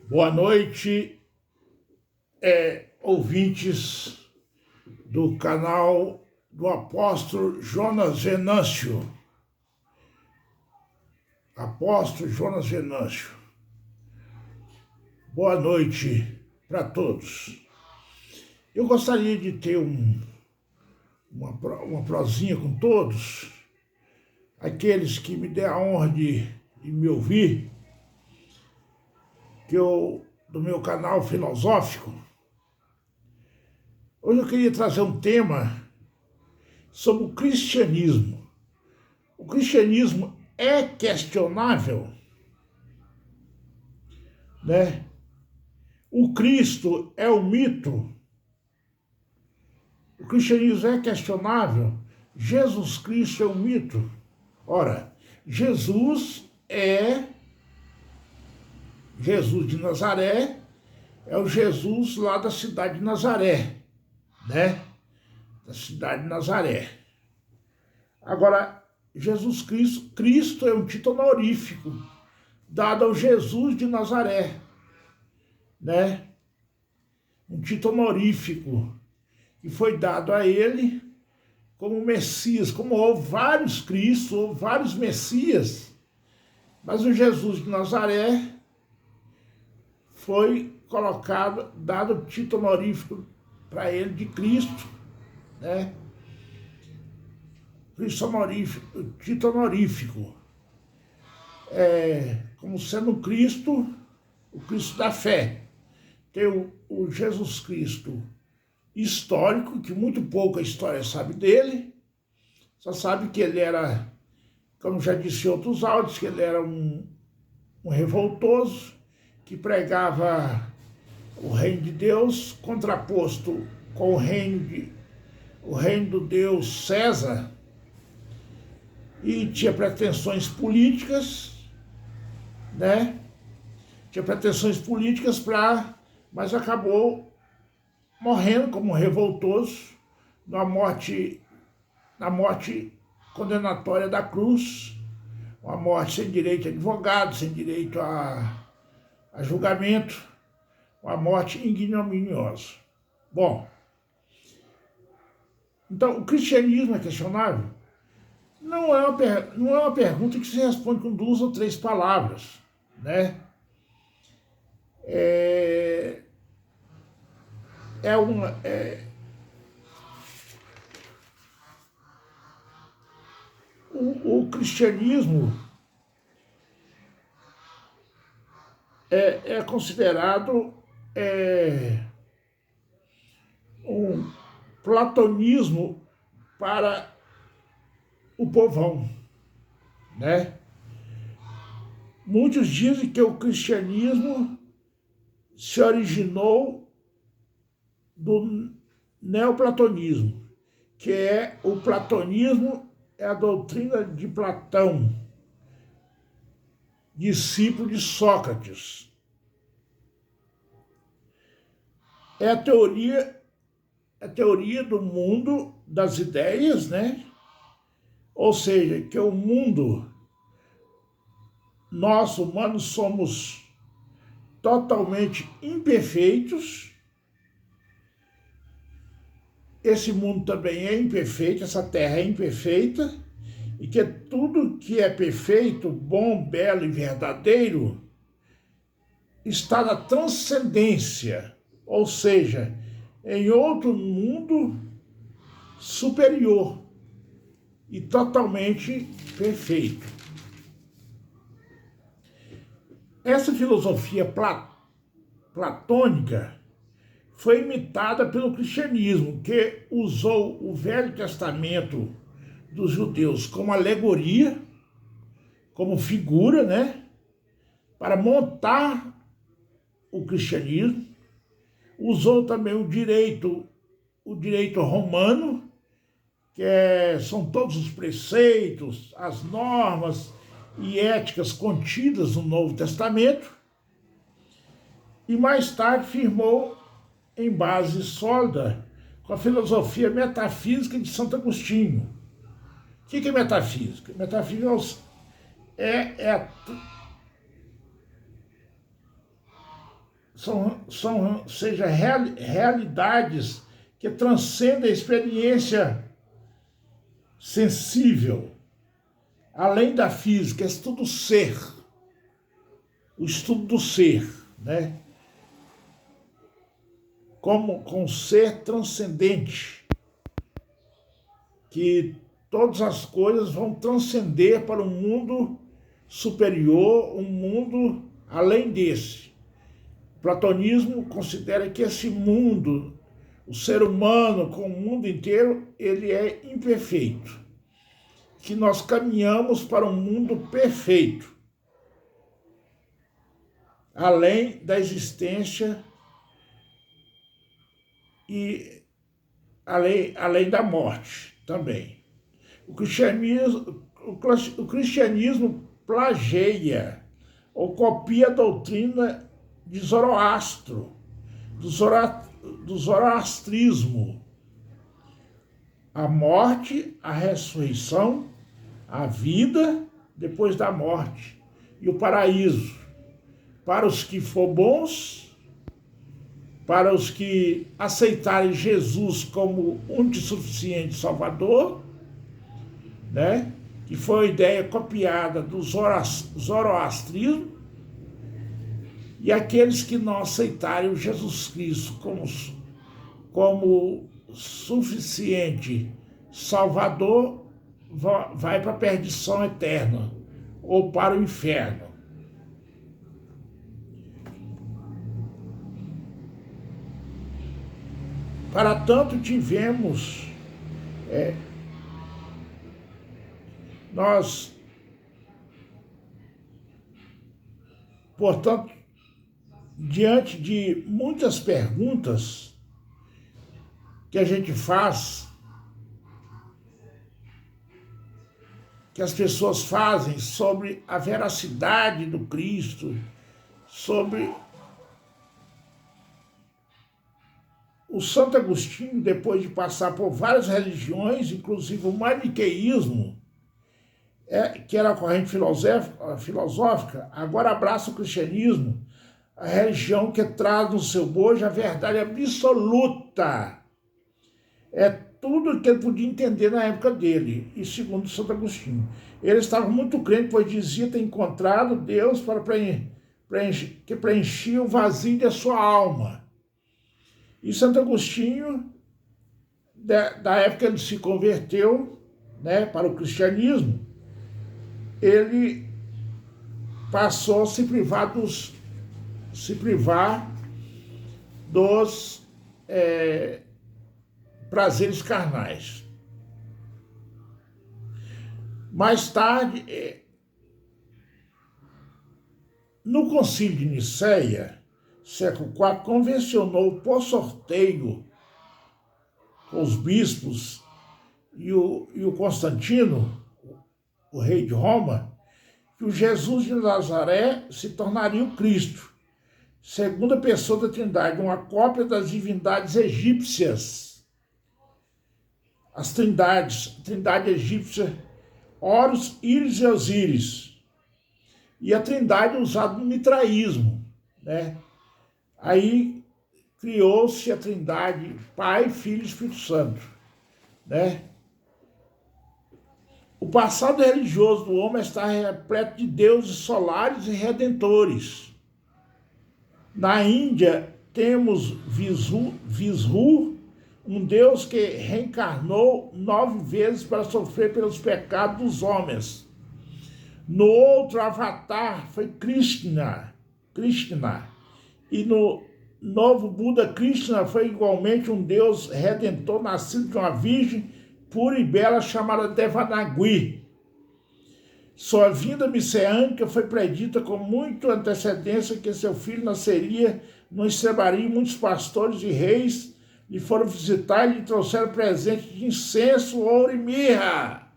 Boa noite, ouvintes do canal do apóstolo Jonas Venâncio. Apóstolo Jonas Venâncio. Boa noite para todos. Eu gostaria de ter uma prosinha com todos, aqueles que me deram a honra de me ouvir, do meu canal filosófico. Hoje eu queria trazer um tema sobre o cristianismo. O cristianismo é questionável, né? O Cristo é um mito. O cristianismo é questionável. Jesus Cristo é um mito. Ora, Jesus de Nazaré, é o Jesus lá da cidade de Nazaré, né? Da cidade de Nazaré. Agora, Jesus Cristo é um título honorífico dado ao Jesus de Nazaré, né? Um título honorífico que foi dado a ele como Messias, como houve vários Cristos, houve vários Messias, mas o Jesus de Nazaré foi dado o título honorífico para ele de Cristo, né? Cristo honorífico, título honorífico, como sendo o Cristo da fé. Tem o Jesus Cristo histórico, que muito pouca história sabe dele, só sabe que ele era, como já disse em outros áudios, que ele era um revoltoso, que pregava o reino de Deus, contraposto com o reino do Deus César, e tinha pretensões políticas, né? Tinha pretensões políticas mas acabou morrendo como um revoltoso na morte condenatória da cruz, uma morte sem direito a advogado, sem direito a julgamento, uma morte ignominiosa. Bom, então o cristianismo é questionável? Não é uma pergunta que se responde com 2 ou 3 palavras, né? O cristianismo é considerado um platonismo para o povão, né? Muitos dizem que o cristianismo se originou do neoplatonismo, que o platonismo é a doutrina de Platão, discípulo de Sócrates. É a teoria do mundo das ideias, né? Ou seja, que o mundo, nós humanos somos totalmente imperfeitos, esse mundo também é imperfeito, essa terra é imperfeita, e que tudo que é perfeito, bom, belo e verdadeiro está na transcendência, ou seja, em outro mundo superior e totalmente perfeito. Essa filosofia platônica foi imitada pelo cristianismo, que usou o Velho Testamento dos judeus como alegoria, como figura, né, para montar o cristianismo. Usou também o direito romano, são todos os preceitos, as normas e éticas contidas no Novo Testamento, e mais tarde firmou em base sólida com a filosofia metafísica de Santo Agostinho. O que é metafísica? Metafísica seja realidades que transcendem a experiência sensível, além da física, é estudo ser, o estudo do ser, né? Como com um ser transcendente, que todas as coisas vão transcender para um mundo superior, um mundo além desse. O platonismo considera que esse mundo, o ser humano com o mundo inteiro, ele é imperfeito, que nós caminhamos para um mundo perfeito, além da existência e além da morte também. O cristianismo plageia ou copia a doutrina de Zoroastro, do zoroastrismo. A morte, a ressurreição, a vida depois da morte e o paraíso. Para os que for bons, para os que aceitarem Jesus como único e suficiente Salvador, né? Que foi a ideia copiada do zoroastrismo, e aqueles que não aceitarem o Jesus Cristo como suficiente Salvador, vai para a perdição eterna ou para o inferno. Para tanto tivemos, portanto, diante de muitas perguntas que a gente faz, que as pessoas fazem sobre a veracidade do Cristo, sobre o Santo Agostinho, depois de passar por várias religiões, inclusive o maniqueísmo, que era a corrente filosófica, agora abraça o cristianismo, a religião que traz no seu bojo a verdade absoluta. É tudo que ele podia entender na época dele, e segundo Santo Agostinho. Ele estava muito crente, pois dizia ter encontrado Deus que preenchia o vazio da sua alma. E Santo Agostinho, da época que ele se converteu, né, para o cristianismo, ele passou a se privar dos prazeres carnais. Mais tarde, no Concílio de Nicéia, século IV, convencionou por sorteio com os bispos e o Constantino, o rei de Roma, que o Jesus de Nazaré se tornaria o Cristo, segunda pessoa da Trindade, uma cópia das divindades egípcias. As trindade egípcia, Horus, Íris e Osíris. E a trindade usada no mitraísmo, né? Aí criou-se a trindade Pai, Filho e Espírito Santo, né? O passado religioso do homem está repleto de deuses solares e redentores. Na Índia temos Vishnu, um deus que reencarnou 9 vezes para sofrer pelos pecados dos homens. No outro avatar foi Krishna. E no novo Buda, Krishna foi igualmente um deus redentor nascido de uma virgem pura e bela chamada Devanagari. Sua vinda messiânica foi predita com muita antecedência que seu filho nasceria no estrebaria. Muitos pastores e reis lhe foram visitar e lhe trouxeram presentes de incenso, ouro e mirra.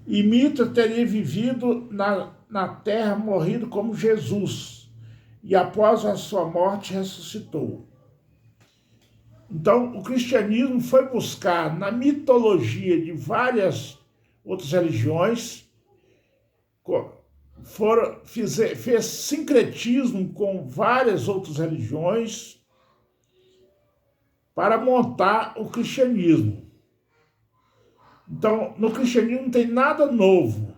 E Mitra teria vivido na terra, morrido como Jesus, e após a sua morte ressuscitou. Então, o cristianismo foi buscar na mitologia de várias outras religiões, fez sincretismo com várias outras religiões para montar o cristianismo. Então, no cristianismo não tem nada novo.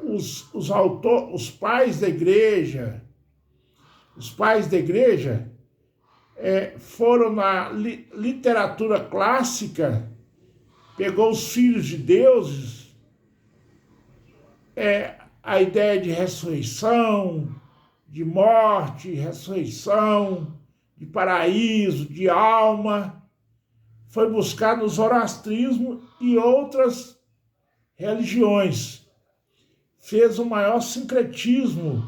Os pais da igreja, foram na literatura clássica, pegou os filhos de deuses, a ideia de ressurreição, de morte, ressurreição, de paraíso, de alma, foi buscar no zoroastrismo e outras religiões. Fez o maior sincretismo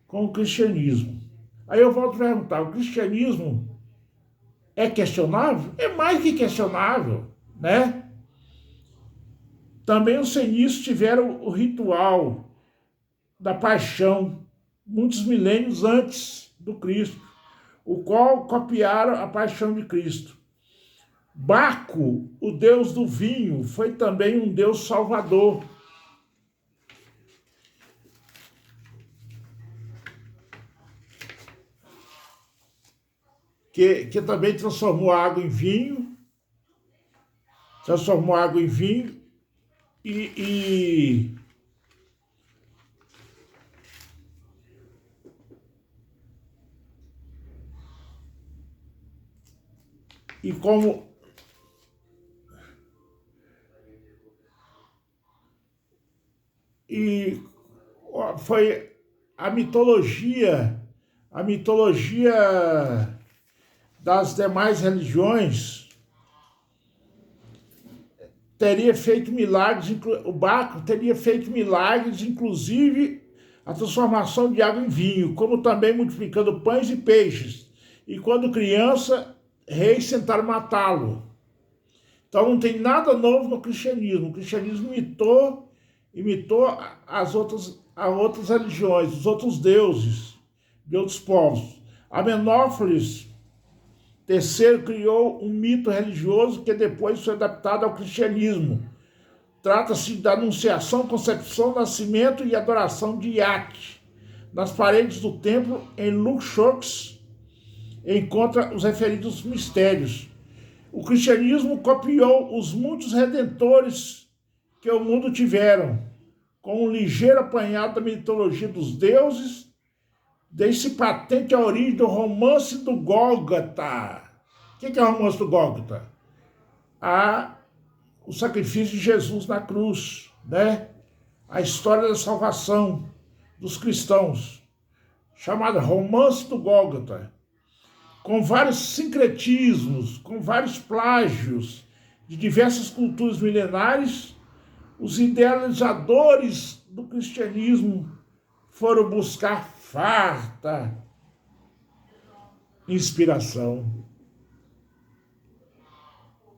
com o cristianismo. Aí eu volto a perguntar, o cristianismo é questionável? É mais que questionável, né? Também os cenistas tiveram o ritual da paixão, muitos milênios antes do Cristo, o qual copiaram a paixão de Cristo. Baco, o deus do vinho, foi também um deus salvador. Que também transformou a água em vinho, e como foi a mitologia das demais religiões teria feito milagres, o Baco teria feito milagres, inclusive a transformação de água em vinho, como também multiplicando pães e peixes. E quando criança, reis tentaram matá-lo. Então não tem nada novo no cristianismo. O cristianismo imitou as outras religiões, os outros deuses de outros povos. Amenófis III criou um mito religioso que depois foi adaptado ao cristianismo. Trata-se da anunciação, concepção, nascimento e adoração de Iate. Nas paredes do templo, em Luxor, encontra os referidos mistérios. O cristianismo copiou os muitos redentores que o mundo tiveram, com um ligeiro apanhado da mitologia dos deuses, deixe patente a origem do romance do Gólgota. O que é o romance do Gólgota? O sacrifício de Jesus na cruz, né? A história da salvação dos cristãos, chamada romance do Gólgota, com vários sincretismos, com vários plágios de diversas culturas milenares. Os idealizadores do cristianismo foram buscar farta inspiração